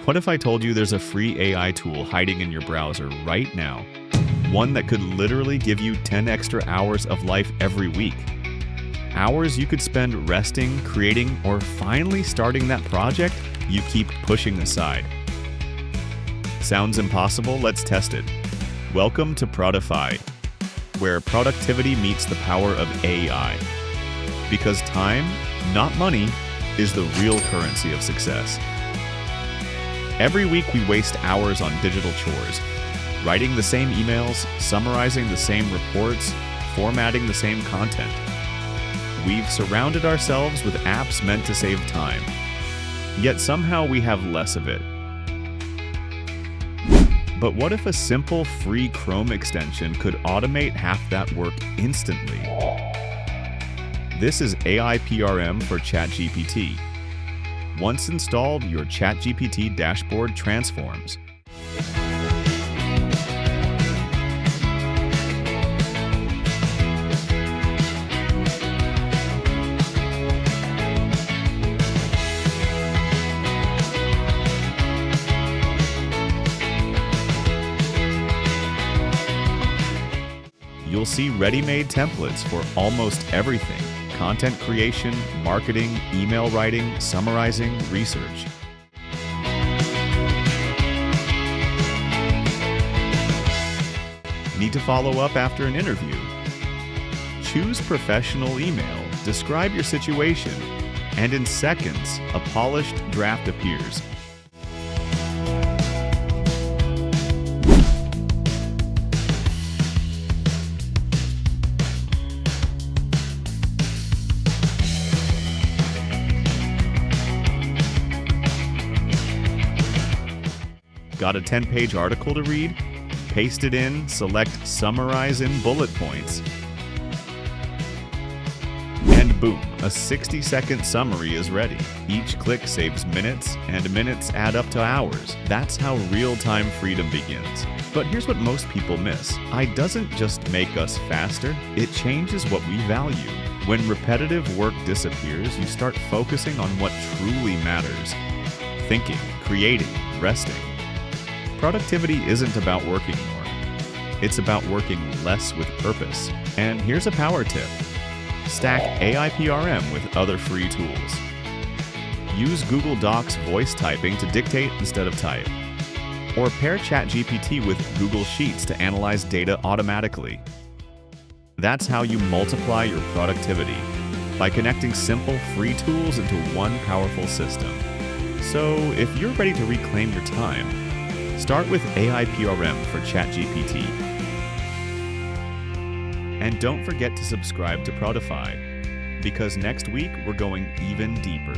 What if I told you there's a free AI tool hiding in your browser right now? One that could literally give you 10 extra hours of life every week. Hours you could spend resting, creating, or finally starting that project you keep pushing aside. Sounds impossible? Let's test it. Welcome to Prodify, where productivity meets the power of AI. Because time, not money, is the real currency of success. Every week we waste hours on digital chores, writing the same emails, summarizing the same reports, formatting the same content. We've surrounded ourselves with apps meant to save time, yet somehow we have less of it. But what if a simple free Chrome extension could automate half that work instantly? This is AIPRM for ChatGPT. Once installed, your ChatGPT dashboard transforms. You'll see ready-made templates for almost everything: content creation, marketing, email writing, summarizing, research. Need to follow up after an interview? Choose professional email, describe your situation, and in seconds, a polished draft appears. Got a 10-page article to read? Paste it in, select Summarize in bullet points. And boom, a 60-second summary is ready. Each click saves minutes, and minutes add up to hours. That's how real-time freedom begins. But here's what most people miss. AI doesn't just make us faster, it changes what we value. When repetitive work disappears, you start focusing on what truly matters: thinking, creating, resting. Productivity isn't about working more. It's about working less with purpose. And here's a power tip. Stack AIPRM with other free tools. Use Google Docs voice typing to dictate instead of type. Or pair ChatGPT with Google Sheets to analyze data automatically. That's how you multiply your productivity, by connecting simple free tools into one powerful system. So if you're ready to reclaim your time, start with AIPRM for ChatGPT. And don't forget to subscribe to Prodify, because next week we're going even deeper.